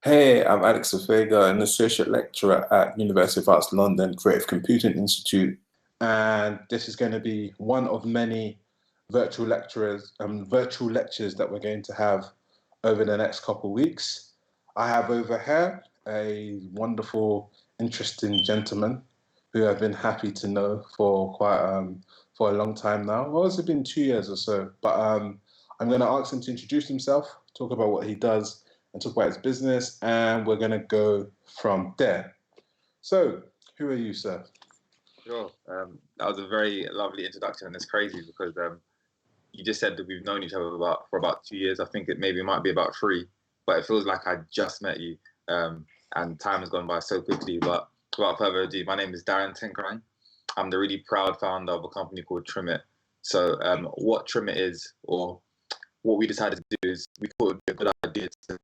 Hey, I'm Alex Ofega, an associate lecturer at University of Arts London Creative Computing Institute, and this is going to be one of many virtual lectures that we're going to have over the next couple of weeks. I have over here a wonderful, interesting gentleman who I've been happy to know for for a long time now. Well, it's been 2 years or so, but I'm going to ask him to introduce himself, talk about what he does and talk about his business, and we're going to go from there. So, who are you, sir? Sure. That was a very lovely introduction, and it's crazy because you just said that we've known each other for about 2 years. I think it might be about three, but it feels like I just met you, and time has gone by so quickly. But without further ado, my name is Darren Tenkorang. I'm the really proud founder of a company called Trimit. So, what Trimit is, or what we decided to do is we thought it would be a good idea to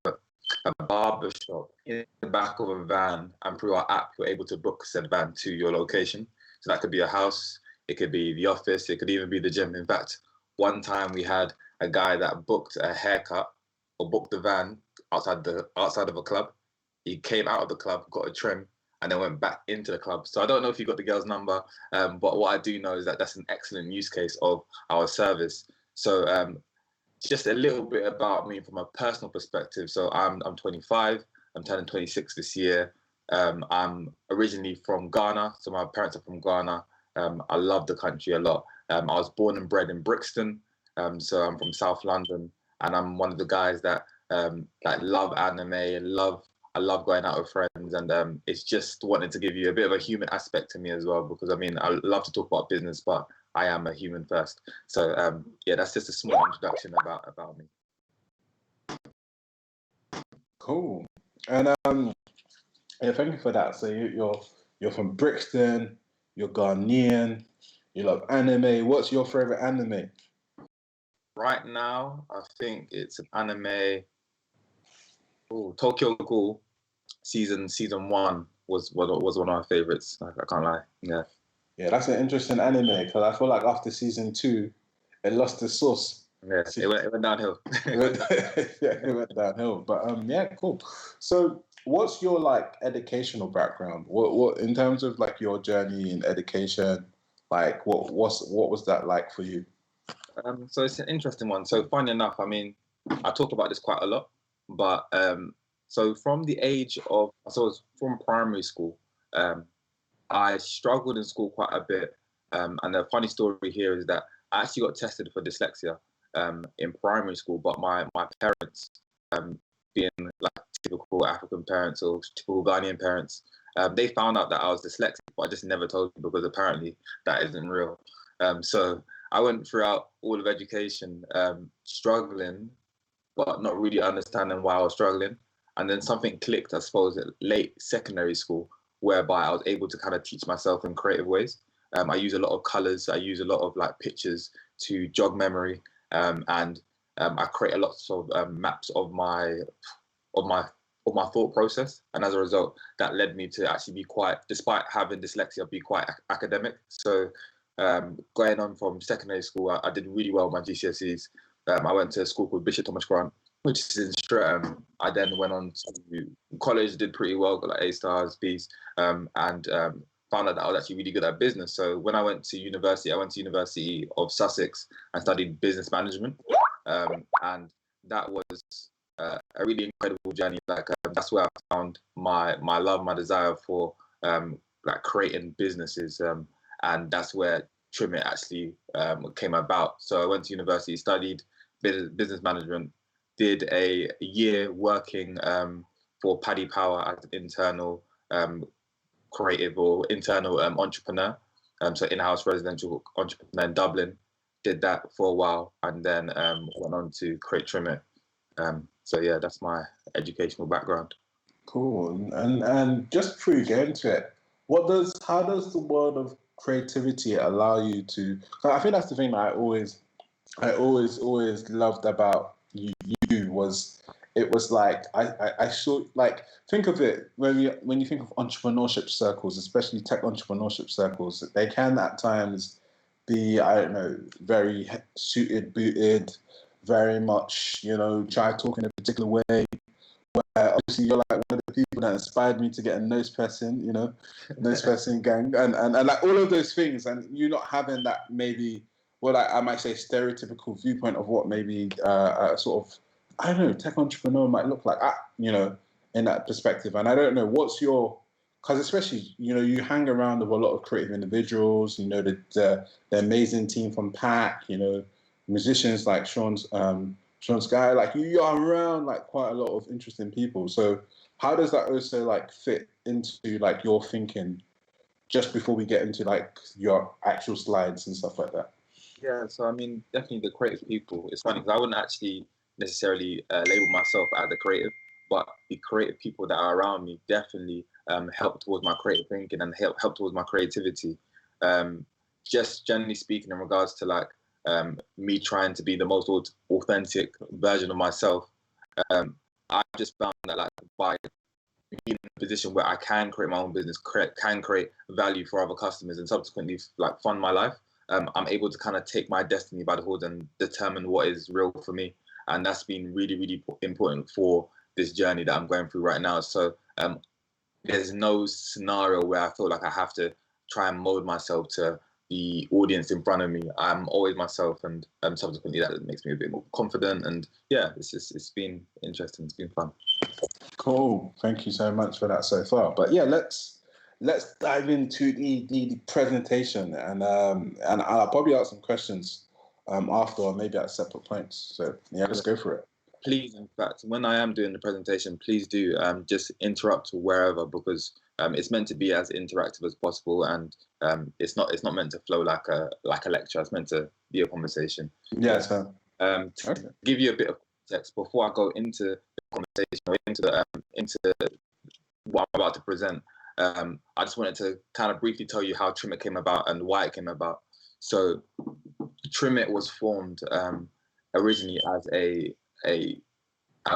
put a barber shop in the back of a van, and through our app, you're able to book said van to your location. So that could be a house, it could be the office, it could even be the gym. In fact, one time we had a guy that booked a haircut or booked the van outside of a club. He came out of the club, got a trim, and then went back into the club. So I don't know if you got the girl's number, but what I do know is that that's an excellent use case of our service. So just a little bit about me from a personal perspective. So I'm 25. I'm turning 26 this year. I'm originally from Ghana, so my parents are from Ghana. I love the country a lot. I was born and bred in Brixton, so I'm from South London, and I'm one of the guys that love anime and I love going out with friends, and it's just wanted to give you a bit of a human aspect to me as well, because I mean I love to talk about business, but I am a human first. So yeah, that's just a small introduction about me. Cool. And yeah, thank you for that. So you're from Brixton, you're Ghanaian, you love anime. What's your favorite anime? Right now, I think it's an anime. Ooh, Tokyo Ghoul season one was one of my favorites. I can't lie. Yeah. Yeah, that's an interesting anime because I feel like after season two, it lost the sauce. Yeah, it went downhill. Yeah, it went downhill. But yeah, cool. So, what's your like educational background? What in terms of like your journey in education, like what was that like for you? So it's an interesting one. So funny enough, I mean, I talk about this quite a lot, but so from the age of, so it was from primary school, um, I struggled in school quite a bit. And the funny story here is that I actually got tested for dyslexia in primary school, but my parents, um, being like typical African parents or typical Ghanaian parents, they found out that I was dyslexic, but I just never told them because apparently that isn't real. So I went throughout all of education struggling, but not really understanding why I was struggling. And then something clicked, I suppose, at late secondary school, whereby I was able to kind of teach myself in creative ways. I use a lot of colors. I use a lot of like pictures to jog memory, and I create a lot of maps of my of my thought process. And as a result, that led me to actually be quite, despite having dyslexia, be quite academic. So going on from secondary school, I did really well with my GCSEs. I went to a school called Bishop Thomas Grant, which is in Streatham. I then went on to college, did pretty well, got like A stars, Bs, and found out that I was actually really good at business. So when I went to university, I went to University of Sussex and studied business management, and that was a really incredible journey. Like that's where I found my love, my desire for like creating businesses, and that's where Trimit actually came about. So I went to university, studied business management, did a year working for Paddy Power as an internal creative or internal entrepreneur, so in-house residential entrepreneur in Dublin. Did that for a while, and then went on to create Trimit. So yeah, that's my educational background. Cool. And just before you get into it, how does the world of creativity allow you to? 'Cause I think that's the thing that always loved about you was it was like I saw like think of it when you think of entrepreneurship circles, especially tech entrepreneurship circles, they can at times be, I don't know, very suited, booted, very much, try talk in a particular way. Obviously, you're like one of the people that inspired me to get a nose pressing, nose pressing gang, and like all of those things, and you not having that maybe, well, like I might say, stereotypical viewpoint of what maybe a sort of, I don't know, tech entrepreneur might look like, in that perspective. And I don't know, what's your, because especially, you hang around with a lot of creative individuals, the amazing team from Pack, musicians like Sean Sky, like you are around like quite a lot of interesting people. So how does that also like fit into like your thinking just before we get into like your actual slides and stuff like that? Yeah, so I mean, definitely the creative people. It's funny because I wouldn't actually necessarily label myself as a creative, but the creative people that are around me definitely help towards my creative thinking and help towards my creativity. Just generally speaking, in regards to like me trying to be the most authentic version of myself, I just found that like by being in a position where I can create my own business, can create value for other customers, and subsequently like fund my life. I'm able to kind of take my destiny by the horns and determine what is real for me, and that's been really, really important for this journey that I'm going through right now. So there's no scenario where I feel like I have to try and mold myself to the audience in front of me. I'm always myself, and subsequently that makes me a bit more confident. And yeah, it's been interesting. It's been fun. Cool. Thank you so much for that so far. But yeah, let's dive into the presentation, and I'll probably ask some questions after, or maybe at separate points. So yeah, let's go for it. Please, in fact, when I am doing the presentation, please do just interrupt wherever, because it's meant to be as interactive as possible, and it's not meant to flow like a lecture. It's meant to be a conversation. Yeah. So to give you a bit of context before I go into the conversation or into what I'm about to present, I just wanted to kind of briefly tell you how Trimit came about and why it came about. So Trimit was formed originally as a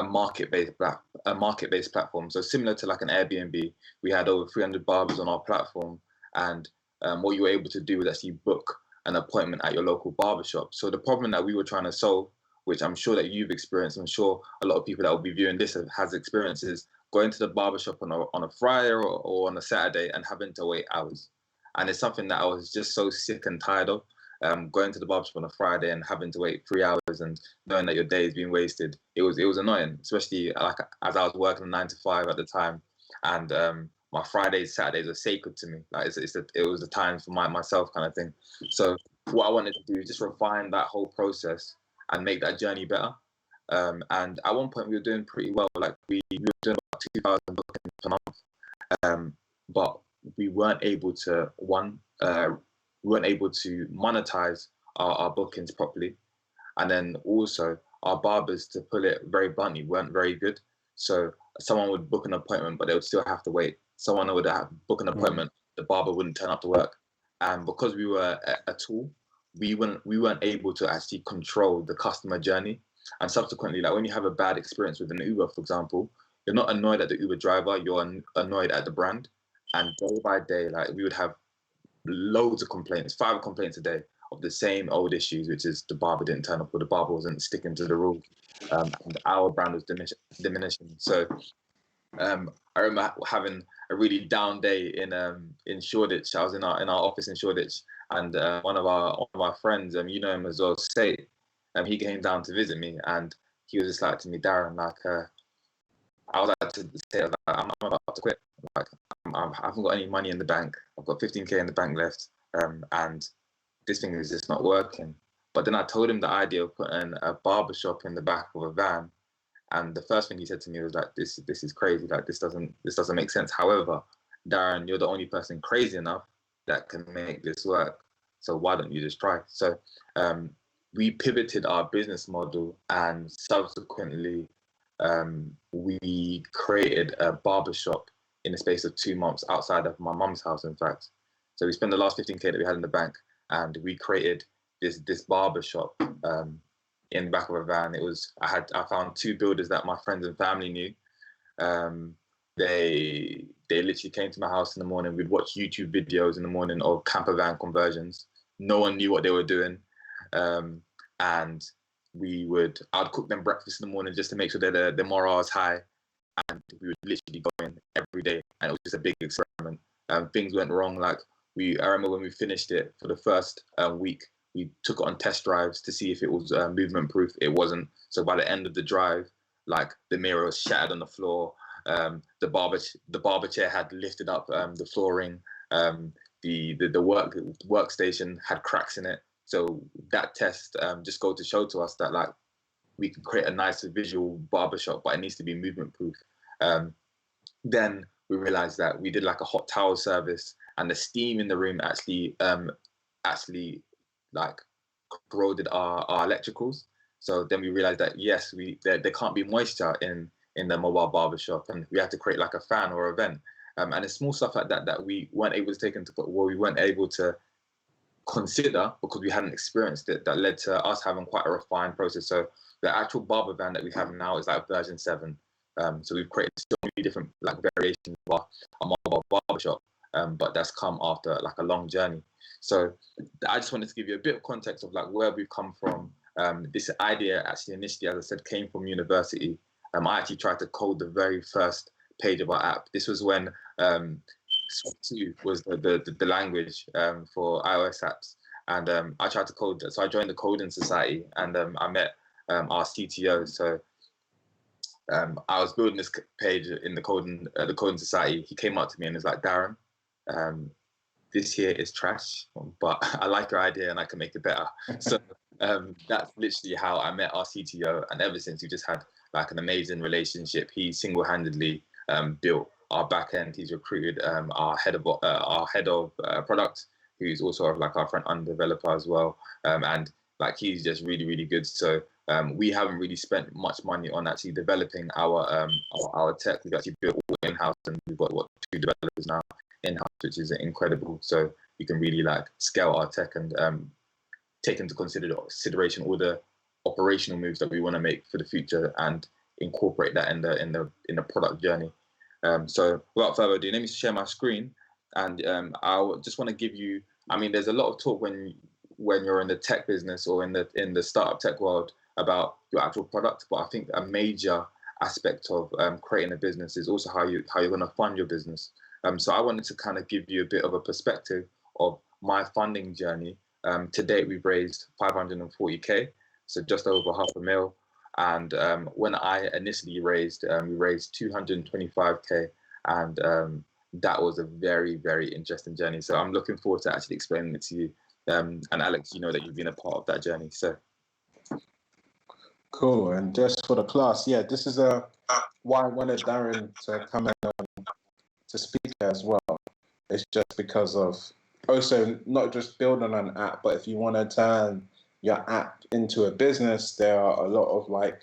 market-based platform. So similar to like an Airbnb, we had over 300 barbers on our platform, and what you were able to do was actually book an appointment at your local barbershop. So the problem that we were trying to solve, which I'm sure that you've experienced, I'm sure a lot of people that will be viewing this has experiences, going to the barbershop on a Friday or on a Saturday and having to wait hours. And it's something that I was just so sick and tired of. Going to the barbershop on a Friday and having to wait 3 hours and knowing that your day is being wasted, it was annoying, especially like as I was working 9 to 5 at the time, and my Fridays, Saturdays are sacred to me. Like it was the time for myself kind of thing. So what I wanted to do is just refine that whole process and make that journey better. And at one point we were doing pretty well. Like we were doing about 2,000 bookings per month, but we weren't able to monetize our bookings properly. And then also our barbers, to put it very bluntly, weren't very good. So someone would book an appointment, but they would still have to wait. Someone would book an appointment, the barber wouldn't turn up to work. And because we were a tool, we weren't able to actually control the customer journey. And subsequently, like when you have a bad experience with an Uber, for example, you're not annoyed at the Uber driver, you're annoyed at the brand. And day by day, like we would have loads of complaints, 5 complaints a day of the same old issues, which is the barber didn't turn up or the barber wasn't sticking to the rules, and our brand was diminishing. So I remember having a really down day in Shoreditch. I was in our office in Shoreditch, and one of our friends, you know him as well, Say, he came down to visit me, and he was just like to me, Darren, like I was like to say, I'm about to quit. Like I haven't got any money in the bank. I've got 15k in the bank left, and this thing is just not working. But then I told him the idea of putting a barbershop in the back of a van, and the first thing he said to me was like, "This is crazy. Like this doesn't make sense." However, Darren, you're the only person crazy enough that can make this work. So why don't you just try? So we pivoted our business model, and subsequently we created a barbershop in the space of 2 months outside of my mum's house, in fact. So we spent the last 15k that we had in the bank, and we created this barbershop in the back of a van. I found 2 builders that my friends and family knew. They literally came to my house in the morning. We'd watch YouTube videos in the morning of camper van conversions. No one knew what they were doing, and I'd cook them breakfast in the morning just to make sure that their morale is high. and we would literally go in every day, and it was just a big experiment. Things went wrong. Like I remember when we finished it for the first week, we took it on test drives to see if it was movement proof. It wasn't. So by the end of the drive, like the mirror was shattered on the floor. The barber chair had lifted up the flooring. The workstation had cracks in it. So that test just go to show to us that like we can create a nice visual barbershop, but it needs to be movement proof. Then we realized that we did like a hot towel service, and the steam in the room actually like corroded our electricals. So then we realized that yes, there can't be moisture in the mobile barbershop, and we had to create like a fan or a vent. And it's small stuff like that that we weren't able to take into, well, we weren't able to consider because we hadn't experienced it, that led to us having quite a refined process. So the actual barber van that we have now is like version 7. So we've created so many different like variations of our mobile barbershop, but that's come after like a long journey. So I just wanted to give you a bit of context of like where we've come from. This idea actually initially, as I said, came from university. I actually tried to code the very first page of our app. This was when Swift 2 was the language for iOS apps. And I tried to code, so I joined the coding society, and I met our CTO. So I was building this page in the coding society. He came up to me and was like, Darren, this here is trash, but I like your idea and I can make it better. So that's literally how I met our CTO, and ever since we just had like an amazing relationship. He single-handedly built our back end. He's recruited our head of product, who's also like our front end developer as well, and like he's just really, really good. So we haven't really spent much money on actually developing our tech. We've actually built all in-house, and we've got 2 developers now in-house, which is incredible. So we can really like scale our tech and take into consideration all the operational moves that we want to make for the future and incorporate that in the product journey. So without further ado, let me share my screen, and I just want to give you. I mean, there's a lot of talk when you're in the tech business or in the startup tech world about your actual product, but I think a major aspect of creating a business is also how you're going to fund your business. So I wanted to kind of give you a bit of a perspective of my funding journey. To date, we've raised 540k, so just over $500,000. And when I initially raised, we raised 225k, and that was a very, very interesting journey. So I'm looking forward to actually explaining it to you. And Alex, you know that you've been a part of that journey. So cool. And just for the class, yeah, this is why I wanted Darren to come in to speak as well. It's just because of also not just building an app, but if you want to turn your app into a business, there are a lot of like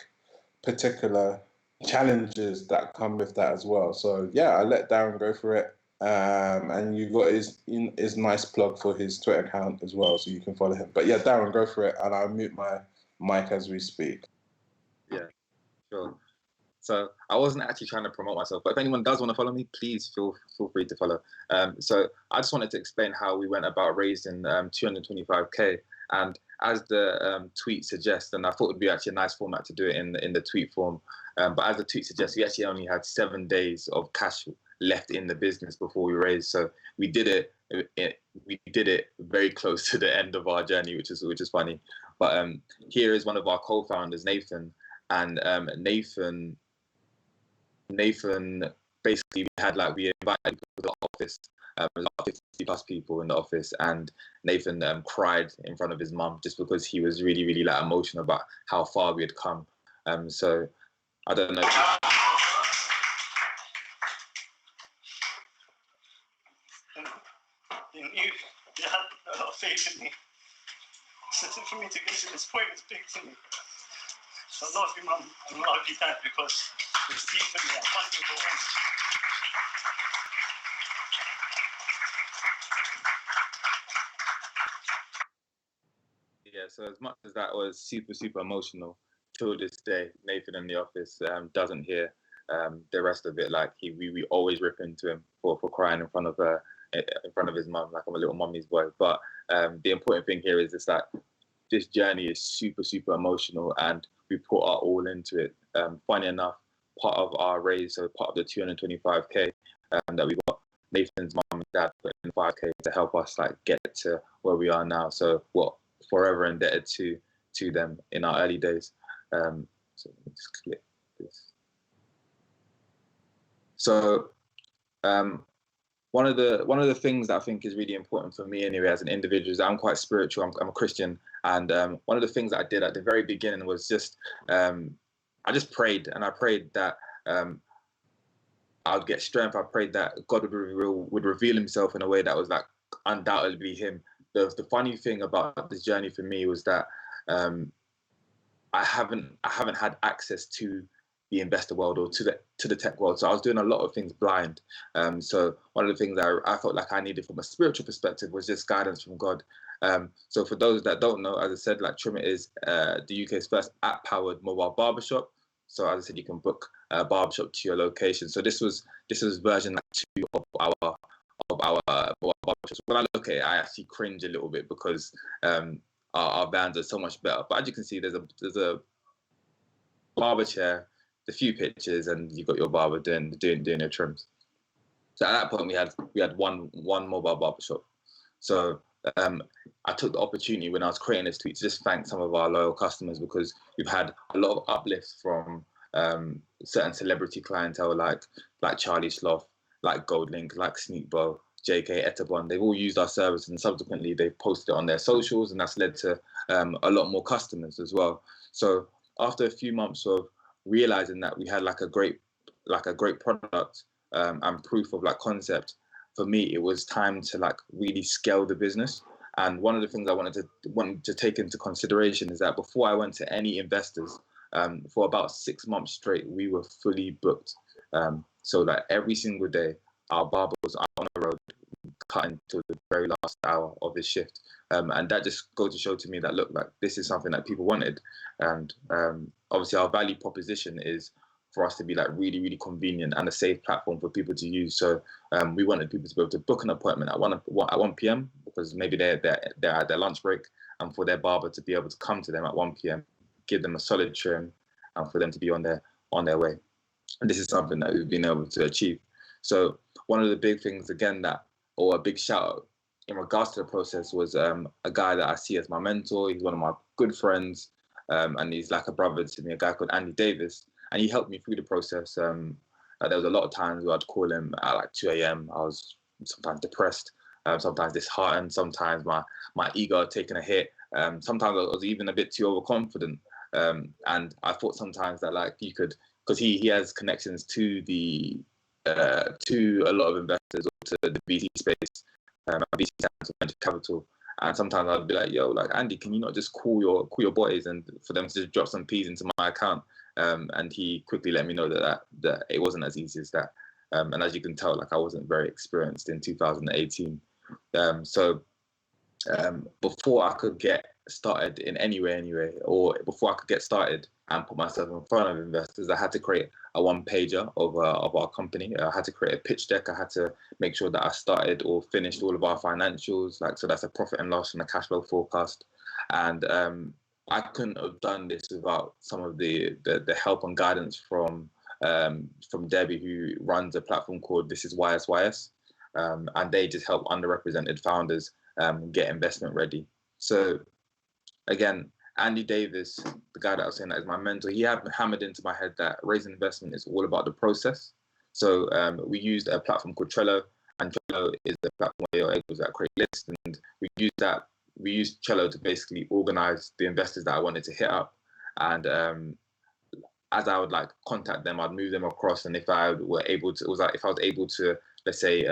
particular challenges that come with that as well. So yeah, I let Darren go for it. And you got his nice plug for his Twitter account as well, so you can follow him. But yeah, Darren, go for it, and I'll mute my mic as we speak. Yeah, sure. So I wasn't actually trying to promote myself, but if anyone does want to follow me, please feel free to follow. So I just wanted to explain how we went about raising 225k, and as the tweet suggests, and I thought it would be actually a nice format to do it in the tweet form, but as the tweet suggests, we actually only had 7 days of cash left in the business before we raised. So we did it very close to the end of our journey, which is funny. But here is one of our co-founders, Nathan, and Nathan basically we invited people to the office. There's about 50 plus people in the office, and Nathan cried in front of his mum just because he was really, really like emotional about how far we had come. So I don't know. You had a lot of faith in me. So for me to get to this point was big for me. So I love you, Mum. I love you, Dad, because it's deep for me. I can't even go home. Yeah, so as much as that was super, super emotional, till this day, Nathan in the office doesn't hear the rest of it. Like we always rip into him for crying in front of his mum, like I'm a little mummy's boy. But the important thing here is that this journey is super, super emotional, and we put our all into it. Funny enough, part of our raise, so part of the 225k that we got, Nathan's mum and dad put in 5k to help us like get to where we are now. So forever indebted to them in our early days. So let me just click this. So one of the things that I think is really important for me anyway as an individual is that I'm quite spiritual. I'm a Christian, and one of the things that I did at the very beginning was just I just prayed, and I prayed that I would get strength. I prayed that God would reveal himself in a way that was like undoubtedly him. The funny thing about this journey for me was that I haven't had access to the investor world or to the tech world. So I was doing a lot of things blind. So one of the things that I felt like I needed from a spiritual perspective was just guidance from God. So for those that don't know, as I said, like Trim It is the UK's first app-powered mobile barbershop. So as I said, you can book a barbershop to your location. So this was version 2 of our mobile barbershops. When I look at it, I actually cringe a little bit because our vans are so much better. But as you can see, there's a barber chair, a few pictures, and you've got your barber doing your trims. So at that point, we had one mobile barbershop. So I took the opportunity when I was creating this tweet to just thank some of our loyal customers, because we've had a lot of uplift from certain celebrity clientele like Charlie Sloth, like Goldlink, like Sneakbo, JK Etabon. They've all used our service, and subsequently they've posted it on their socials, and that's led to a lot more customers as well. So after a few months of realizing that we had like a great product and proof of like concept, for me it was time to like really scale the business. And one of the things I wanted to take into consideration is that before I went to any investors, for about 6 months straight, we were fully booked. So like every single day, our barber was out on the road, cutting till the very last hour of his shift. And that just goes to show to me that, look, like this is something that people wanted. And obviously our value proposition is for us to be like really, really convenient and a safe platform for people to use. So we wanted people to be able to book an appointment at 1 p.m. because maybe they're at their lunch break, and for their barber to be able to come to them at 1 p.m., give them a solid trim, and for them to be on their way. And this is something that we've been able to achieve. So one of the big things, again, or a big shout out in regards to the process was a guy that I see as my mentor. He's one of my good friends, and he's like a brother to me, a guy called Andy Davis. And he helped me through the process. There was a lot of times where I'd call him at like 2 a.m. I was sometimes depressed, sometimes disheartened, sometimes my ego had taken a hit. Sometimes I was even a bit too overconfident. And I thought sometimes that like you could, because he has connections to a lot of investors or to the VC space, VC stands for venture capital. And sometimes I'd be like, yo, like Andy, can you not just call your boys and for them to just drop some P's into my account? And he quickly let me know that it wasn't as easy as that. And as you can tell, like I wasn't very experienced in 2018. So before I could get started in any way, or before I could get started and put myself in front of investors, I had to create a one-pager of our company. I had to create a pitch deck. I had to make sure that I started or finished all of our financials, like so that's a profit and loss and a cash flow forecast. And I couldn't have done this without some of the help and guidance from Debbie, who runs a platform called This Is YSYS, and they just help underrepresented founders get investment ready. So again, Andy Davis, the guy that I was saying that is my mentor, he had hammered into my head that raising investment is all about the process. So we used a platform called Trello, and Trello is the platform where you're able to create lists, and we used Trello to basically organize the investors that I wanted to hit up. And as I would like contact them, I'd move them across. And if I was able to, let's say,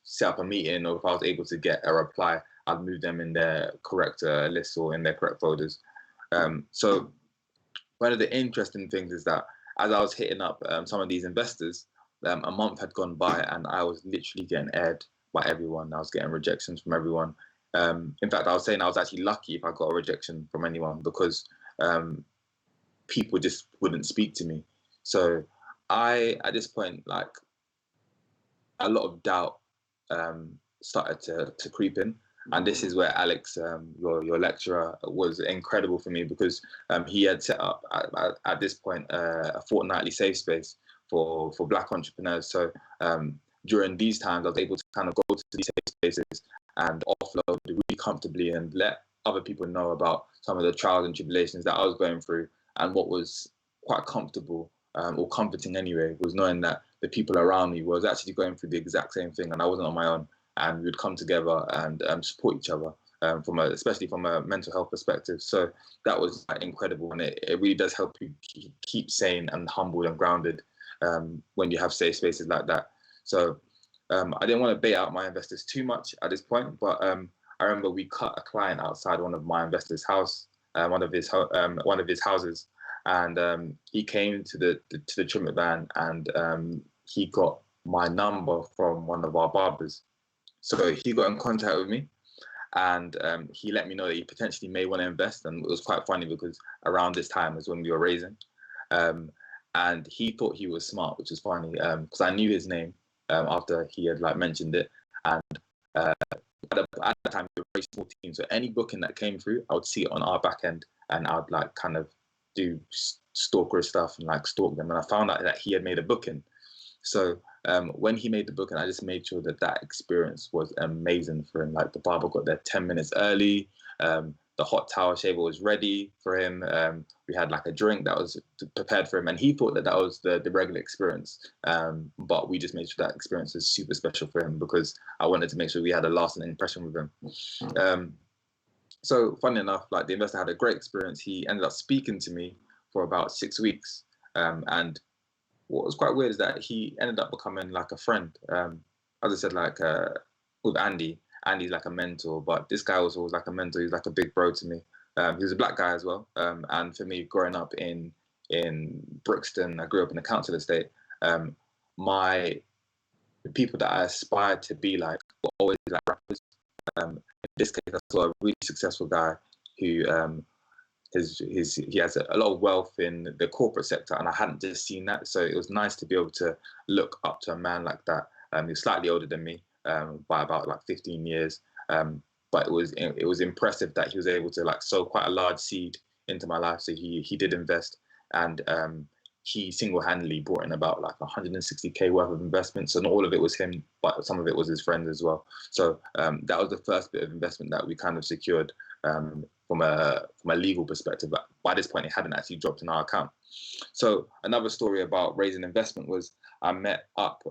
set up a meeting, or if I was able to get a reply, I'd move them in their correct list or in their correct folders. So one of the interesting things is that as I was hitting up some of these investors, a month had gone by and I was literally getting aired by everyone. I was getting rejections from everyone. In fact, I was saying I was actually lucky if I got a rejection from anyone, because people just wouldn't speak to me. So at this point, like a lot of doubt started to creep in. And this is where Alex, your lecturer, was incredible for me, because he had set up at this point a fortnightly safe space for Black entrepreneurs. So during these times, I was able to kind of go to these safe spaces and offload really comfortably and let other people know about some of the trials and tribulations that I was going through. And what was quite comfortable, or comforting anyway, was knowing that the people around me was actually going through the exact same thing, and I wasn't on my own. And we'd come together and support each other, especially from a mental health perspective. So that was incredible, and it really does help you keep sane and humbled and grounded when you have safe spaces like that. So I didn't want to bait out my investors too much at this point, but I remember we cut a client outside one of my investors' house, one of his houses, and he came to the Trimit van, and he got my number from one of our barbers. So he got in contact with me, and he let me know that he potentially may want to invest. And it was quite funny, because around this time was when we were raising, and he thought he was smart, which was funny, because I knew his name after he had mentioned it. And at the time, we were a very small team, so any booking that came through, I would see it on our back end, and I would kind of do stalker stuff and stalk them. And I found out that he had made a booking. So when he made the booking, I just made sure that experience was amazing for him. The barber got there 10 minutes early. The hot towel shaver was ready for him. We had a drink that was prepared for him, and he thought that was the regular experience. But we just made sure that experience was super special for him, because I wanted to make sure we had a lasting impression with him. So funny enough, the investor had a great experience. He ended up speaking to me for about 6 weeks, and what was quite weird is that he ended up becoming a friend. As I said, with Andy. Andy's a mentor, but this guy was always a mentor. He's a big bro to me. He was a black guy as well. And for me, growing up in Brixton, I grew up in a council estate. The people that I aspired to be were always rappers. In this case, I saw a really successful guy who he has a lot of wealth in the corporate sector, and I hadn't just seen that. So it was nice to be able to look up to a man like that. He's slightly older than me by about 15 years. But it was impressive that he was able to sow quite a large seed into my life. So he did invest, and he single-handedly brought in about 160K worth of investments, and all of it was him, but some of it was his friends as well. So that was the first bit of investment that we kind of secured from a legal perspective. But by this point, it hadn't actually dropped in our account. So another story about raising investment was I met up.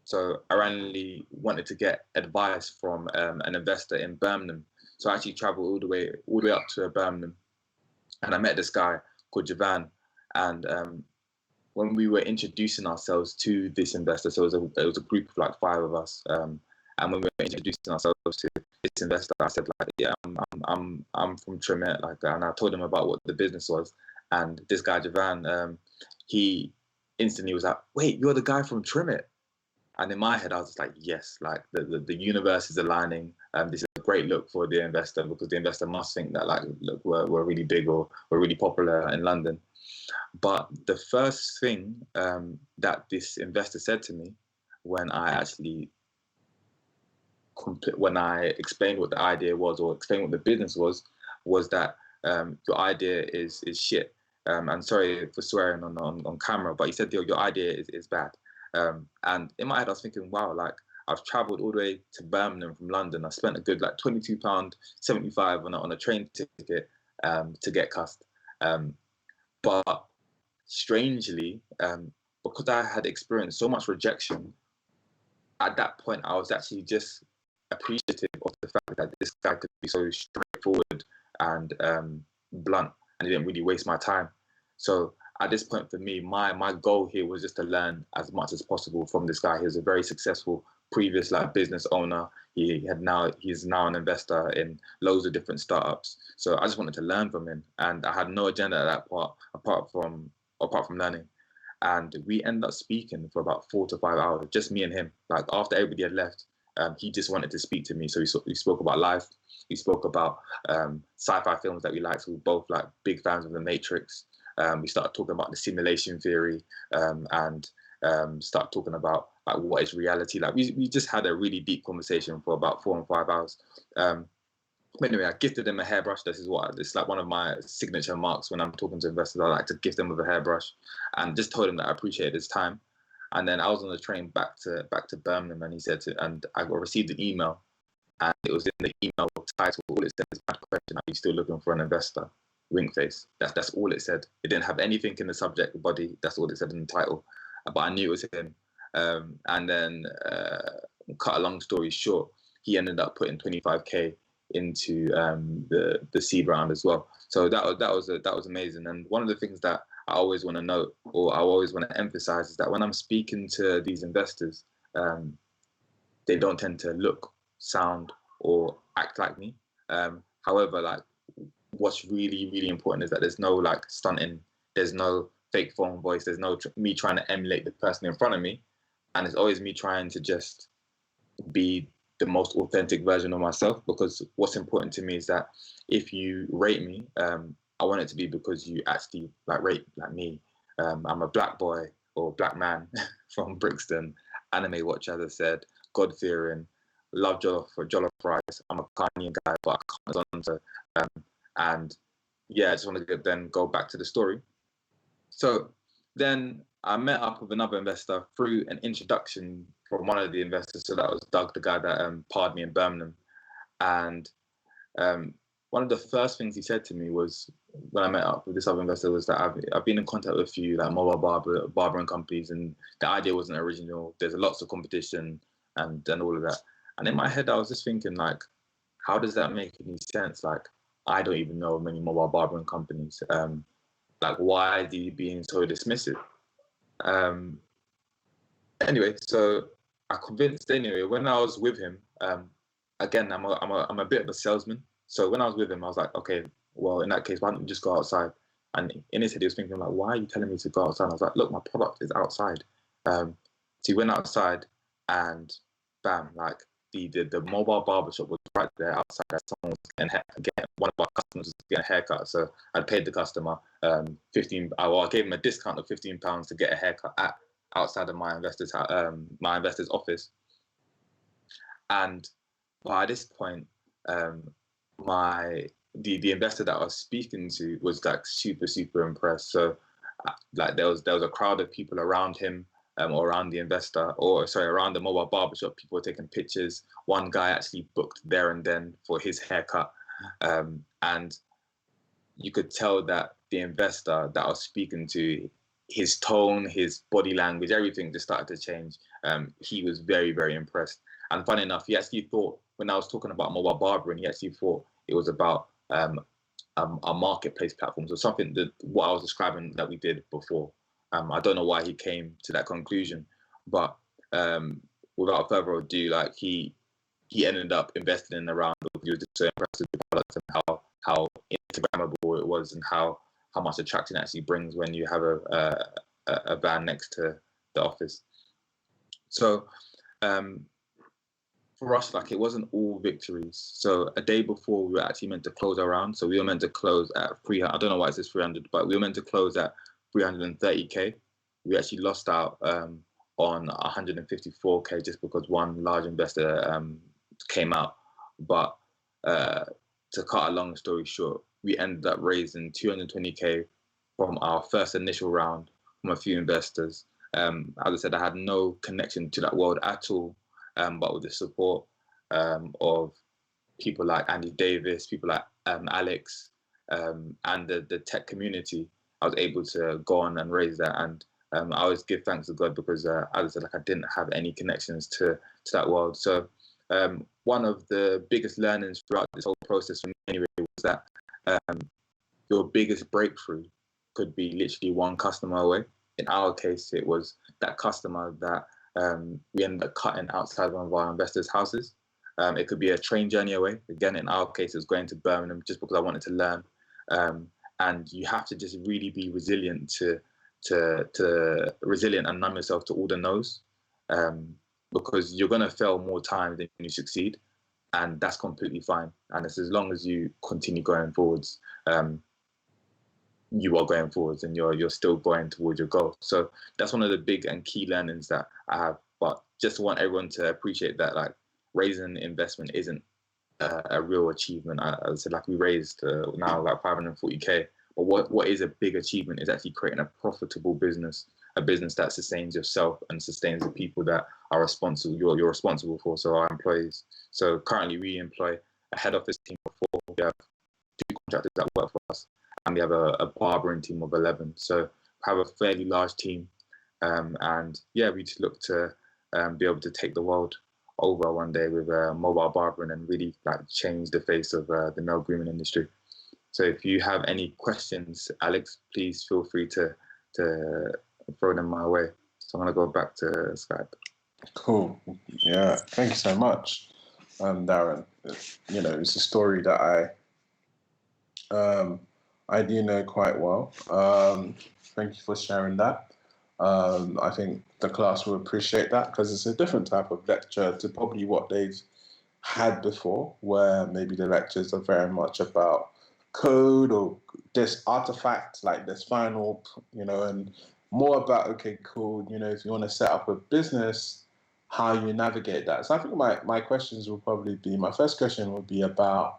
So I randomly wanted to get advice from an investor in Birmingham. So I actually traveled all the way up to Birmingham, and I met this guy called Javan. And when we were introducing ourselves to this investor, so it was a group of 5 of us. And when we were introducing ourselves to this investor, I said yeah, I'm from Trimit, and I told him about what the business was. And this guy Javan, he instantly was like, "Wait, you're the guy from Trimit?" And in my head, I was just yes, the universe is aligning. This is a great look for the investor, because the investor must think that look, we're really big, or we're really popular in London. But the first thing that this investor said to me when I explained what the idea was, or explained what the business was that your idea is shit. And sorry for swearing on camera, but he said your idea is bad. And in my head, I was thinking, wow, I've traveled all the way to Birmingham from London. I spent a good £22.75 on a train ticket to get cussed. But strangely, because I had experienced so much rejection, at that point, I was actually just appreciative of the fact that this guy could be so straightforward and blunt, and he didn't really waste my time. So at this point for me, my goal here was just to learn as much as possible from this guy. He was a very successful previous business owner. He's now an investor in loads of different startups. So I just wanted to learn from him, and I had no agenda at that part apart from learning. And we ended up speaking for about 4 to 5 hours, just me and him. After everybody had left, he just wanted to speak to me. So we spoke about life. We spoke about sci-fi films that we liked. So we were both big fans of The Matrix. We started talking about the simulation theory and start talking about like what is reality. Like we just had a really deep conversation for about 4 and 5 hours. But anyway, I gifted him a hairbrush. It's like one of my signature marks when I'm talking to investors. I like to gift them with a hairbrush, and just told him that I appreciated his time. And then I was on the train back to Birmingham, and he said and I received an email, and it was in the email title. All it said is, "Bad question. Are you still looking for an investor?" Wink face. That's all it said. It didn't have anything in the subject body. That's all it said in the title. But I knew it was him. And then, cut a long story short, he ended up putting 25k into the seed round as well. So that was amazing. And one of the things that I always want to note, or I always want to emphasize, is that when I'm speaking to these investors, they don't tend to look, sound, or act like me. However, like, what's really, really important is that there's no like stunting, there's no fake phone voice, there's no me trying to emulate the person in front of me, and it's always me trying to just be the most authentic version of myself. Because what's important to me is that if you rate me, I want it to be because you actually like rate like me. I'm a black boy or black man from Brixton, anime watcher, as I said, God-fearing, love jollof rice. I'm a Ghanaian guy, but I can't answer. And yeah, I just want to then go back to the story. So then I met up with another investor through an introduction from one of the investors. So that was Doug, the guy that parred me in Birmingham. And one of the first things he said to me was, when I met up with this other investor, was that I've been in contact with a few like mobile barbering companies, and the idea wasn't original. There's lots of competition and all of that. And in my head, I was just thinking, like, how does that make any sense? Like, I don't even know many mobile barbering companies. Like, why are you being so dismissive? Anyway, so I convinced. Anyway, when I was with him, again, I'm a bit of a salesman. So when I was with him, I was like, okay, well, in that case, why don't you just go outside? And in his head, he was thinking, like, why are you telling me to go outside? And I was like, look, my product is outside. So he went outside, and bam, like the mobile barbershop was right there outside. That someone was one of our customers was getting a haircut. So I paid the customer I gave him a discount of £15 to get a haircut outside of my investor's office. And by this point, the investor that I was speaking to was like super impressed. So like there was a crowd of people around him, or around the investor, around the mobile barbershop. People were taking pictures. One guy actually booked there and then for his haircut, and you could tell that the investor that I was speaking to, his tone, his body language, everything just started to change. He was very, very impressed. And funny enough, he actually thought, when I was talking about mobile barbering, he actually thought it was about a marketplace platform, so something that what I was describing that we did before. I don't know why he came to that conclusion, but without further ado, like he ended up investing in the round because he was just so impressed with the product and how Instagrammable it was, and how much attraction it actually brings when you have a van next to the office. So for us, like, it wasn't all victories. So a day before, we were actually meant to close our round. So we were meant to close at 300. I don't know why it says 300, but we were meant to close at 330k. We actually lost out on 154k just because one large investor came out. But to cut a long story short, we ended up raising 220k from our first initial round from a few investors. As I said, I had no connection to that world at all, but with the support of people like Andy Davis, people like Alex, and the tech community, I was able to go on and raise that. And I always give thanks to God because, as I said, like, I didn't have any connections to that world. So one of the biggest learnings throughout this whole process for me anyway was that your biggest breakthrough could be literally one customer away. In our case, it was that customer that we ended up cutting outside one of our investors' houses. It could be a train journey away. Again, in our case, it was going to Birmingham just because I wanted to learn. And you have to just really be resilient resilient and numb yourself to all the no's, because you're going to fail more times than you succeed, and that's completely fine. And it's as long as you continue going forwards. you are going forwards and you're still going towards your goal. So that's one of the big and key learnings that I have. But just want everyone to appreciate that, like, raising investment isn't a real achievement. I said, like, we raised now like 540k. But what is a big achievement is actually creating a profitable business, a business that sustains yourself and sustains the people that are responsible. You're responsible for, so our employees. So currently we employ a head office team of 4. We have 2 contractors that work for us, and we have a barbering team of 11. So we have a fairly large team, and yeah, we just look to be able to take the world over one day with mobile barbering and really like change the face of the male grooming industry. So if you have any questions, Alex, please feel free to throw them my way. So I'm gonna go back to Skype. Cool. Yeah. Thank you so much, Darren. You know, it's a story that I do know quite well. Thank you for sharing that. I think the class will appreciate that because it's a different type of lecture to probably what they've had before, where maybe the lectures are very much about code or this artifact, like this final, you know, and more about, okay, cool, you know, if you want to set up a business, how you navigate that. So I think my questions will probably be, my first question would be about,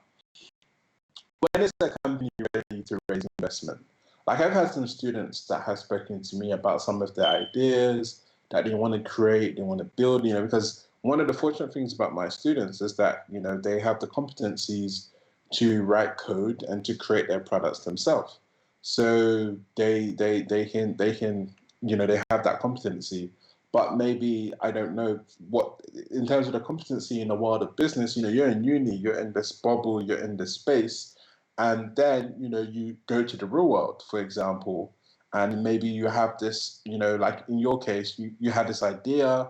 when is the company ready to raise investment? Like, I've had some students that have spoken to me about some of their ideas that they want to create, they want to build, you know, because one of the fortunate things about my students is that, you know, they have the competencies to write code and to create their products themselves. So they can, you know, they have that competency. But maybe, I don't know what, in terms of the competency in the world of business, you know, you're in uni, you're in this bubble, you're in this space, and then, you know, you go to the real world, for example, and maybe you have this, you know, like in your case, you had this idea,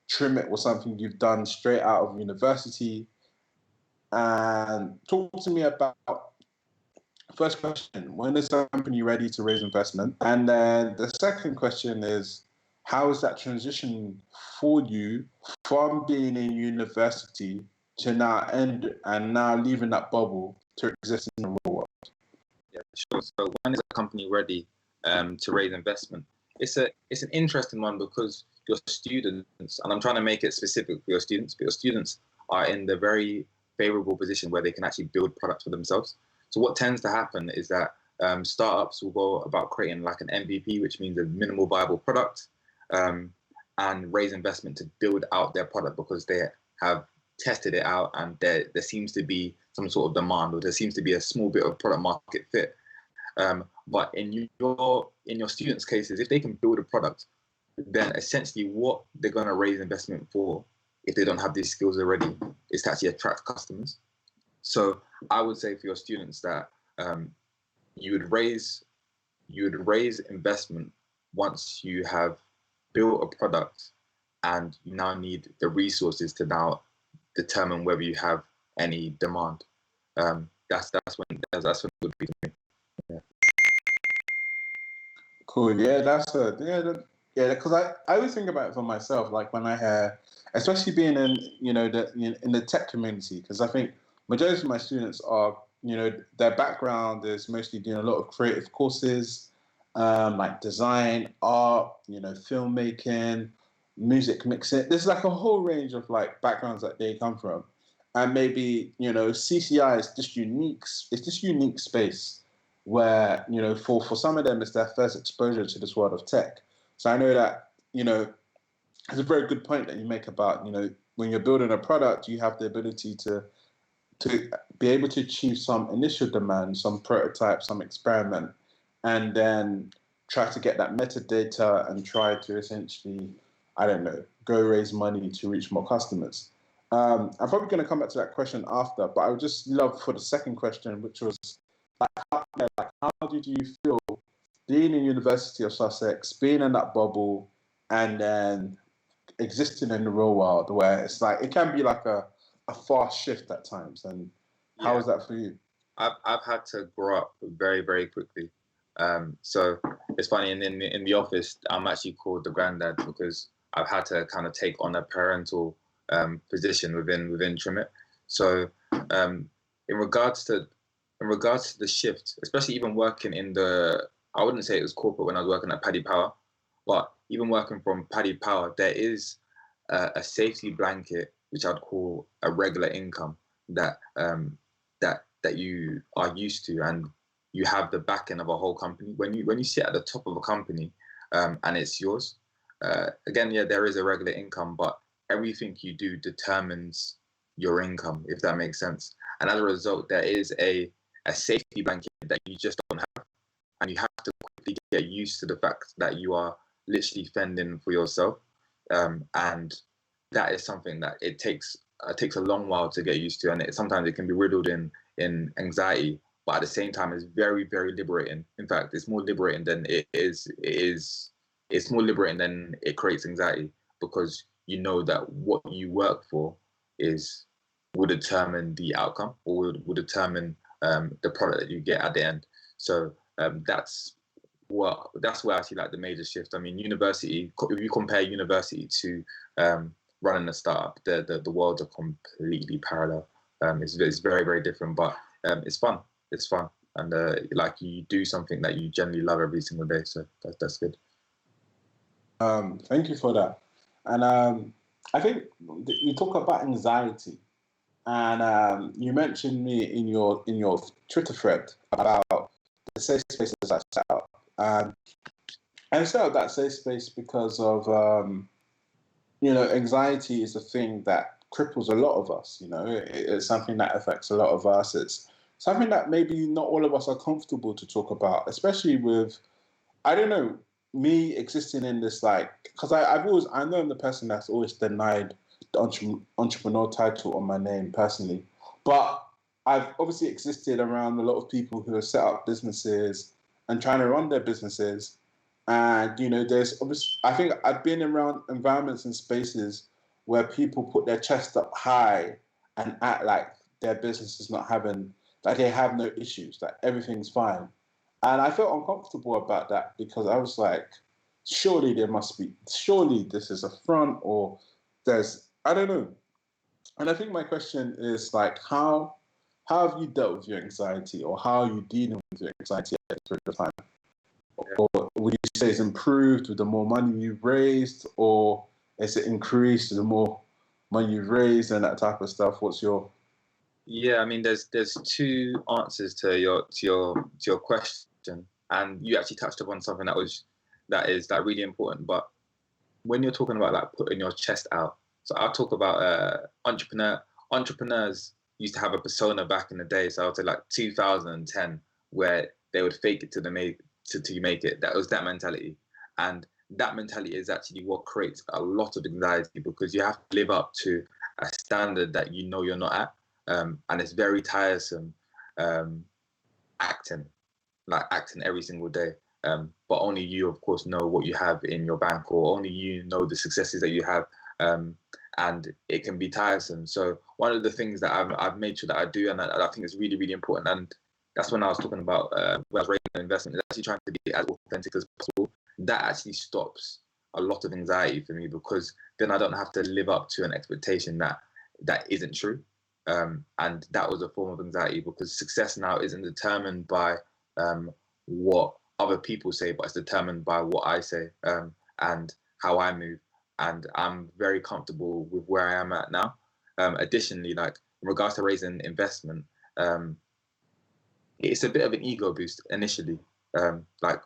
trim it was something you've done straight out of university. And talk to me about, first question, when is the company ready to raise investment? And then the second question is, how is that transition for you from being in university to now leaving that bubble to exist in the real world? Yeah, sure. So when is a company ready to raise investment? It's an interesting one because your students, and I'm trying to make it specific for your students, but your students are in the very favorable position where they can actually build products for themselves. So what tends to happen is that startups will go about creating like an MVP, which means a minimal viable product, and raise investment to build out their product because they have tested it out and there seems to be some sort of demand, or there seems to be a small bit of product market fit. But in your students' cases, if they can build a product, then essentially what they're going to raise investment for, if they don't have these skills already, is to actually attract customers. So I would say for your students that you would raise investment once you have built a product and you now need the resources to now determine whether you have any demand. That's when it would be to me. Yeah. Cool. Yeah, because I always think about it for myself, like when I hear, especially being in, you know, in the tech community, because I think majority of my students are, you know, their background is mostly doing a lot of creative courses, like design, art, you know, filmmaking, music mixing. There's like a whole range of like backgrounds that they come from, and maybe, you know, CCI is this unique. It's this unique space where, you know, for some of them it's their first exposure to this world of tech. So I know that, you know, it's a very good point that you make about, you know, when you're building a product, you have the ability to be able to achieve some initial demand, some prototype, some experiment, and then try to get that metadata and try to essentially, I don't know, go raise money to reach more customers. I'm probably going to come back to that question after, but I would just love for the second question, which was, how did you feel being in University of Sussex, being in that bubble, and then existing in the real world, where it's like it can be like a fast shift at times? And how was that for you? I've had to grow up very, very quickly. So it's funny, and in the office, I'm actually called the granddad because I've had to kind of take on a parental position within Trimit. So in regards to in regards to the shift, especially even working in I wouldn't say it was corporate when I was working at Paddy Power, but even working from Paddy Power, there is a safety blanket, which I'd call a regular income that that you are used to, and you have the backing of a whole company. When you sit at the top of a company, and it's yours, again, yeah, there is a regular income, but everything you do determines your income, if that makes sense. And as a result, there is a safety blanket that you just don't have, and you have to quickly get used to the fact that you are literally fending for yourself, and that is something that it takes a long while to get used to, and sometimes it can be riddled in anxiety, but at the same time, it's very, very liberating. In fact, it's more liberating than it's more liberating than it creates anxiety, because you know that what you work for will determine the outcome, or will determine the product that you get at the end. So that's where I see like the major shift. I mean, university. If you compare university to running a startup, the worlds are completely parallel. It's very, very different, but it's fun. It's fun, and like you do something that you generally love every single day. So that's good. Thank you for that. And I think you talk about anxiety, and you mentioned me in your Twitter thread about the safe spaces I set up. I set up that safe space because of anxiety is a thing that cripples a lot of us. It's something that affects a lot of us. It's something that maybe not all of us are comfortable to talk about, especially with, I don't know, me existing in this, like, because I know I'm the person that's always denied the entrepreneur title on my name personally, but I've obviously existed around a lot of people who have set up businesses and trying to run their businesses. And, there's obviously, I think I've been around environments and spaces where people put their chest up high and act like their business is not having, like they have no issues, that everything's fine. And I felt uncomfortable about that because I was like, surely this is a front, or I don't know. And I think my question is like, how have you dealt with your anxiety, or how are you dealing with your anxiety at this period of time? Or would you say it's improved with the more money you've raised, or is it increased with the more money you've raised and that type of stuff? What's your... Yeah, I mean, there's two answers to your question, and you actually touched upon something that is really important. But when you're talking about like putting your chest out, so I'll talk about entrepreneurs used to have a persona back in the day. So I would say like 2010, where they would fake it to make it. That was that mentality, and that mentality is actually what creates a lot of anxiety, because you have to live up to a standard that you're not at. And it's very tiresome acting every single day. But only you, of course, know what you have in your bank, or only you know the successes that you have, and it can be tiresome. So one of the things that I've made sure that I do, and I think is really, really important, and that's when I was talking about when I was raising an investment, is actually trying to be as authentic as possible. That actually stops a lot of anxiety for me, because then I don't have to live up to an expectation that isn't true. And that was a form of anxiety, because success now isn't determined by what other people say, but it's determined by what I say, and how I move. And I'm very comfortable with where I am at now. Additionally, like in regards to raising investment, it's a bit of an ego boost initially. Like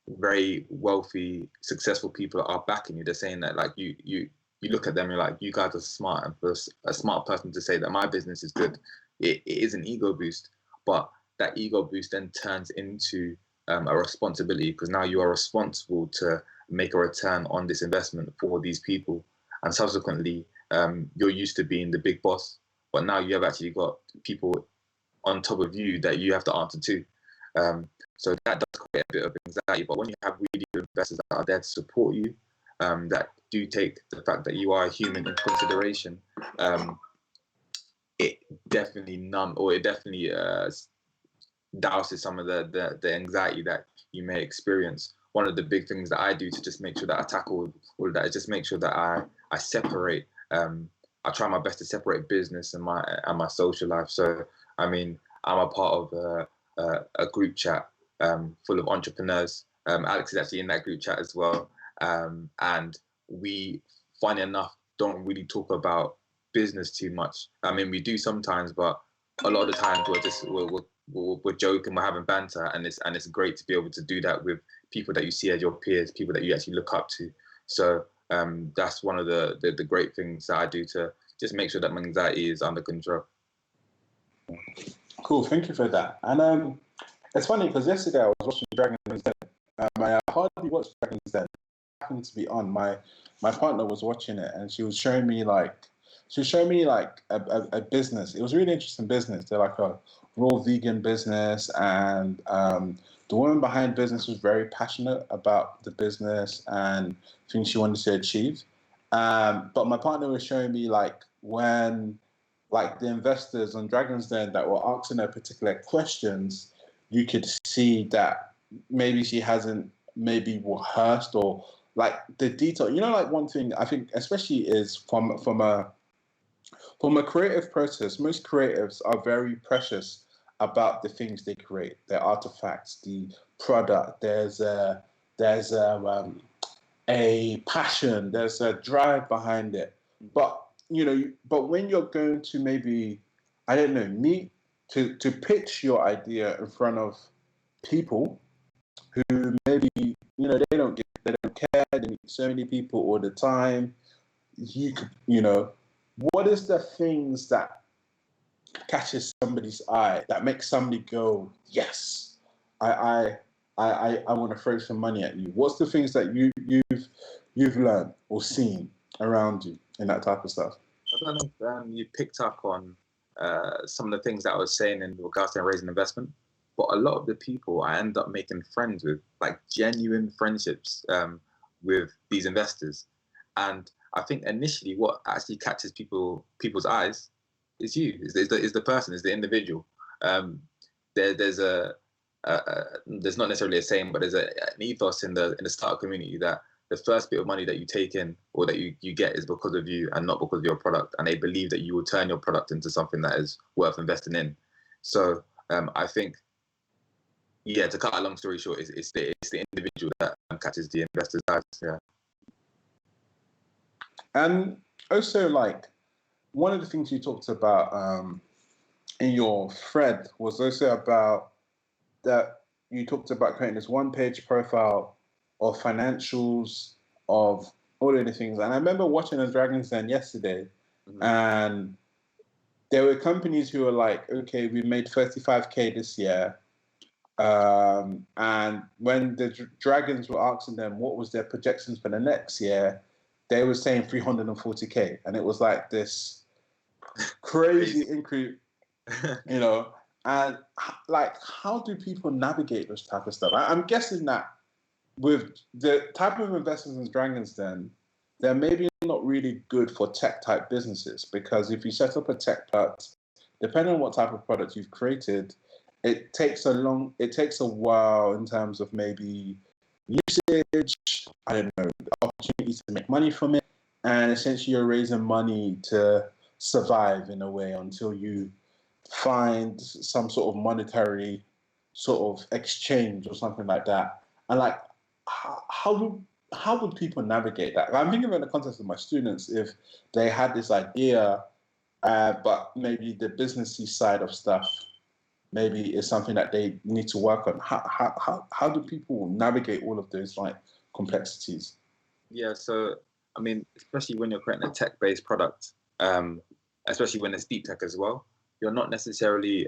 very wealthy, successful people are backing you. They're saying that like you look at them, you're like, you guys are smart, and for a smart person to say that my business is good, it is an ego boost. But that ego boost then turns into a responsibility, because now you are responsible to make a return on this investment for these people. And subsequently, you're used to being the big boss, but now you have actually got people on top of you that you have to answer to. So that does create a bit of anxiety. But when you have really good investors that are there to support you, that do take the fact that you are a human in consideration, it definitely douses some of the anxiety that you may experience. One of the big things that I do to just make sure that I tackle all of that is just make sure that I separate. I try my best to separate business and my social life. So I mean, I'm a part of a group chat full of entrepreneurs. Alex is actually in that group chat as well. And we, funny enough, don't really talk about business too much. I mean, we do sometimes, but a lot of the times we're joking, we're having banter, and it's great to be able to do that with people that you see as your peers, people that you actually look up to. So that's one of the great things that I do to just make sure that my anxiety is under control. Cool, thank you for that. And it's funny because yesterday I was watching Dragon's Den. I hardly watched Dragon's Den. It happened to be on. My partner was watching it, and she was showing me like a business. It was a really interesting business. They're like a raw vegan business, and the woman behind business was very passionate about the business and things she wanted to achieve. But my partner was showing me like when like the investors on Dragon's Den that were asking her particular questions, you could see that maybe she hasn't maybe rehearsed or like the detail. You know, like one thing I think especially is from a creative process, most creatives are very precious about the things they create, their artifacts, the product. There's a passion, there's a drive behind it. But but when you're going to maybe, I don't know, meet to pitch your idea in front of people who maybe they don't care, they meet so many people all the time. What is the things that catches somebody's eye that makes somebody go, yes, I want to throw some money at you? What's the things that you've learned or seen around you and that type of stuff? I don't know if you picked up on some of the things that I was saying in regards to raising investment, but a lot of the people I end up making friends with, like genuine friendships with these investors. And I think initially what actually catches people's eyes is the person, is the individual. There's not necessarily a saying, but there's an ethos in the startup community that the first bit of money that you take in or that you get is because of you and not because of your product. And they believe that you will turn your product into something that is worth investing in. So I think, to cut a long story short, it's the individual that catches the investor's eyes. Yeah. And also, like, one of the things you talked about in your thread was also about that you talked about creating this one-page profile of financials of all of the things. And I remember watching a Dragon's Den yesterday, and there were companies who were like, okay, we made 35K this year. And when the Dragons were asking them what was their projections for the next year, they were saying 340K. And it was like this crazy increase, and like, how do people navigate this type of stuff? I'm guessing that with the type of investors in Dragon's Den, they're maybe not really good for tech type businesses, because if you set up a tech product, depending on what type of product you've created, it takes a while in terms of maybe usage, I don't know, opportunities to make money from it, and essentially you're raising money to survive in a way until you find some sort of monetary sort of exchange or something like that. And like, how would people navigate that? I'm thinking in the context of my students, if they had this idea, but maybe the businessy side of stuff maybe is something that they need to work on. How do people navigate all of those like complexities? Yeah, so I mean, especially when you're creating a tech-based product, especially when it's deep tech as well, you're not necessarily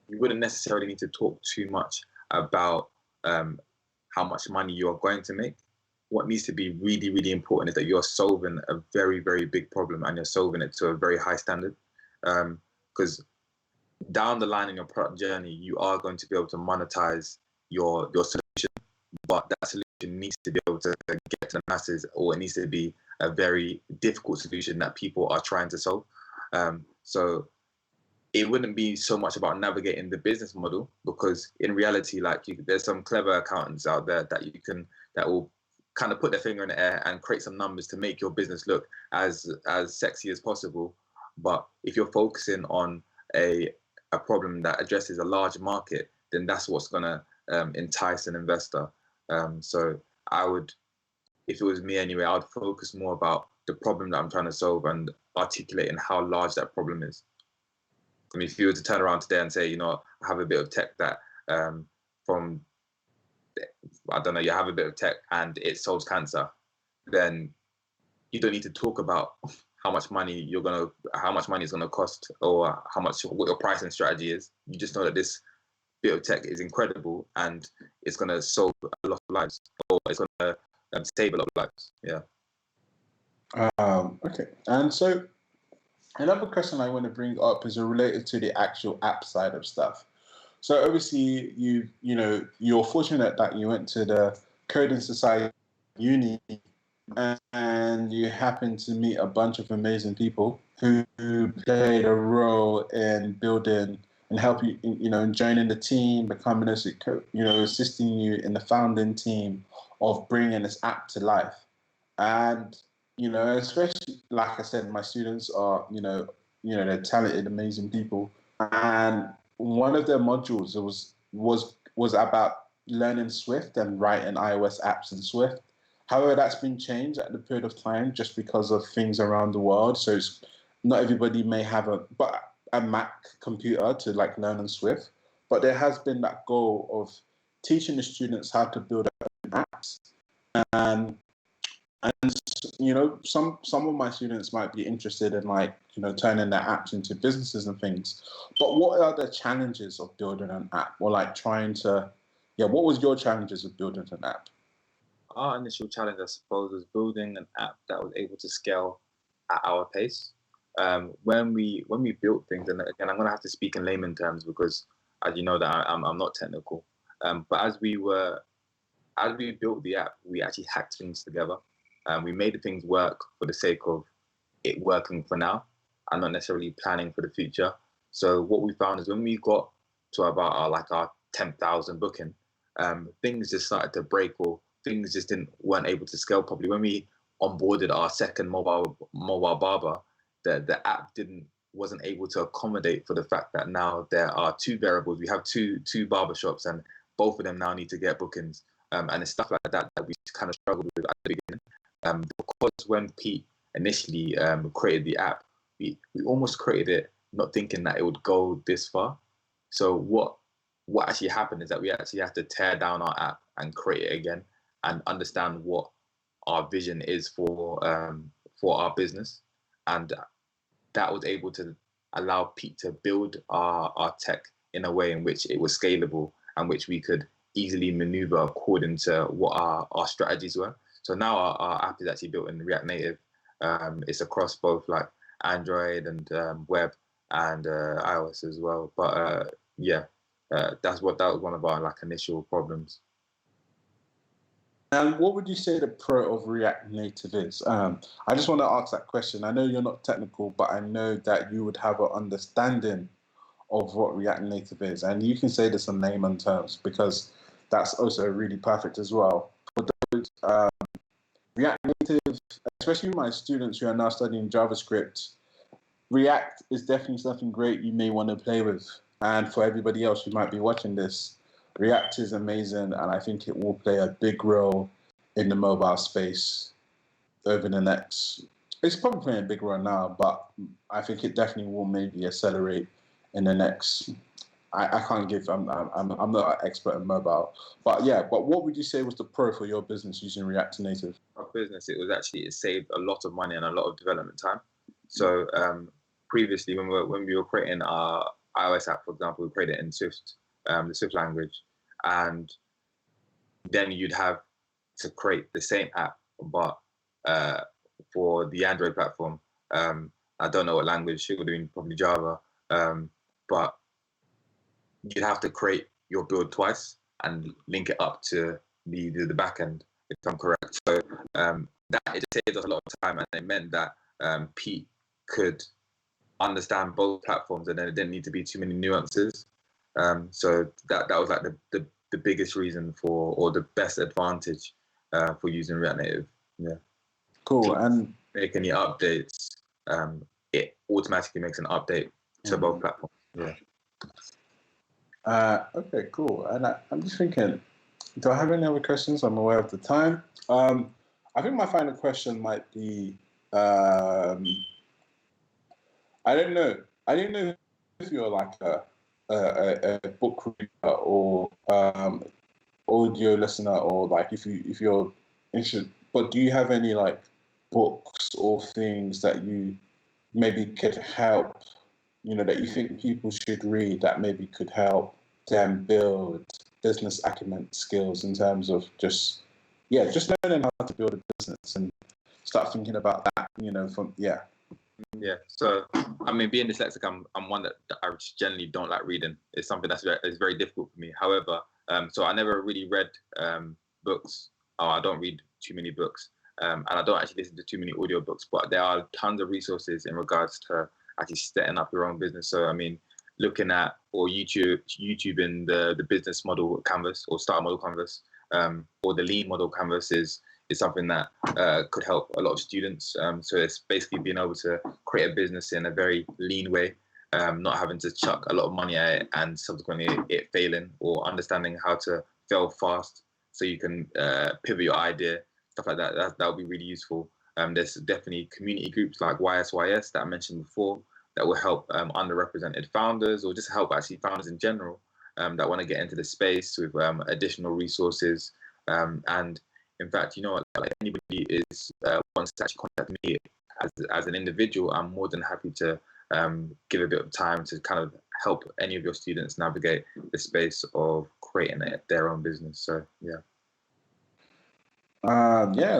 you wouldn't necessarily need to talk too much about how much money you are going to make. What needs to be really, really important is that you're solving a very, very big problem, and you're solving it to a very high standard. Because down the line in your product journey, you are going to be able to monetize your solution, but that solution needs to be able to get to the masses, or it needs to be a very difficult solution that people are trying to solve. So it wouldn't be so much about navigating the business model, because in reality, like, there's some clever accountants out there that will kind of put their finger in the air and create some numbers to make your business look as sexy as possible. But if you're focusing on a a problem that addresses a large market, then that's what's going to entice an investor. So I would, if it was me anyway, I would focus more about the problem that I'm trying to solve and articulating how large that problem is. I mean, if you were to turn around today and say, you know, I have a bit of tech that from, I don't know, you have a bit of tech and it solves cancer, then you don't need to talk about how much money it's gonna cost, or what your pricing strategy is. You just know that this bit of tech is incredible and it's gonna solve a lot of lives, or it's gonna save a lot of lives. Yeah. Okay. And so another question I want to bring up is related to the actual app side of stuff. So obviously you're fortunate that you went to the Coding Society uni, and you happen to meet a bunch of amazing people who played a role in building and help you, in joining the team, becoming assisting you in the founding team of bringing this app to life. And especially, like I said, my students are, they're talented, amazing people. And one of their modules was about learning Swift and writing iOS apps in Swift. However, that's been changed at the period of time just because of things around the world. So not everybody may have a Mac computer to learn in Swift, but there has been that goal of teaching the students how to build their own apps. And some of my students might be interested in turning their apps into businesses and things. But what are the challenges of building an app, or what was your challenges of building an app? Our initial challenge, I suppose, was building an app that was able to scale at our pace. When we built things, and again, I'm going to have to speak in layman terms because, as you know, that I'm not technical. But as we built the app, we actually hacked things together. We made the things work for the sake of it working for now, and not necessarily planning for the future. So what we found is when we got to about our 10,000 booking, things just started to break, or things just weren't able to scale properly. When we onboarded our second mobile barber, the app wasn't able to accommodate for the fact that now there are two variables. We have two barbershops, and both of them now need to get bookings. And it's stuff like that we kind of struggled with at the beginning. Because when Pete initially created the app, we almost created it not thinking that it would go this far. So what actually happened is that we actually had to tear down our app and create it again, and understand what our vision is for our business. And that was able to allow Pete to build our tech in a way in which it was scalable, and which we could easily maneuver according to what our strategies were. So now our app is actually built in React Native. It's across both Android and web and iOS as well. But that was one of our initial problems. And what would you say the pro of React Native is? I just want to ask that question. I know you're not technical, but I know that you would have an understanding of what React Native is. And you can say this in layman terms, because that's also really perfect as well. For those React Native, especially my students who are now studying JavaScript, React is definitely something great you may want to play with. And for everybody else who might be watching this, React is amazing, and I think it will play a big role in the mobile space over the next. It's probably playing a big role now, but I think it definitely will maybe accelerate in the next. I can't give. I'm not an expert in mobile, but yeah. But what would you say was the pro for your business using React Native? Our business, it saved a lot of money and a lot of development time. So previously, when we were creating our iOS app, for example, we created it in Swift, the Swift language, and then you'd have to create the same app, but for the Android platform. I don't know what language it would have been, probably Java, but you'd have to create your build twice and link it up to the backend, if I'm correct. So that it saved us a lot of time, and it meant that Pete could understand both platforms, and then it didn't need to be too many nuances. So that was the biggest reason for, or the best advantage for using React Native. Yeah. Cool. And make any updates, it automatically makes an update to both platforms. Yeah. Okay, cool. And I'm just thinking, do I have any other questions? I'm aware of the time. I think my final question might be, I don't know. I don't know if you're like a book reader or audio listener, or like if you're interested. But do you have any like books or things that you maybe could help, that you think people should read, that maybe could help them build business acumen skills in terms of just learning how to build a business and start thinking about that, from Yeah. So, I mean, being dyslexic, I'm one that I generally don't like reading. It's something is very difficult for me. However, so I never really read books. I don't read too many books, and I don't actually listen to too many audiobooks. But there are tons of resources in regards to actually setting up your own business. So, I mean, looking at or YouTubing the business model canvas or starter model canvas, or the lean model canvas is something that could help a lot of students. So it's basically being able to create a business in a very lean way, not having to chuck a lot of money at it and subsequently it failing, or understanding how to fail fast so you can pivot your idea, stuff like that. That would be really useful. There's definitely community groups like YSYS that I mentioned before that will help underrepresented founders, or just help actually founders in general that want to get into the space with additional resources. And in fact, like anybody wants to actually contact me as an individual, I'm more than happy to give a bit of time to kind of help any of your students navigate the space of creating their own business. So yeah.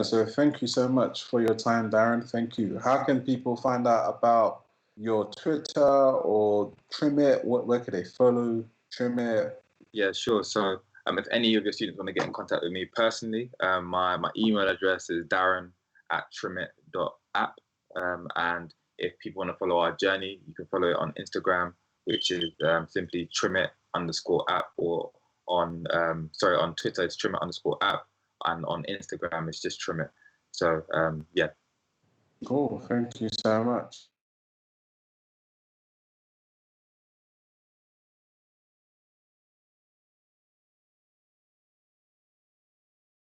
So thank you so much for your time, Darren. Thank you. How can people find out about your Twitter or Trimit? Where could they follow Trimit? Yeah, sure. So if any of your students want to get in contact with me personally, my email address is darren@trimit.app. And if people want to follow our journey, you can follow it on Instagram, which is simply trimit_app, or on Twitter it's trimit_app, and on Instagram it's just trimit. So yeah. Cool. Thank you so much.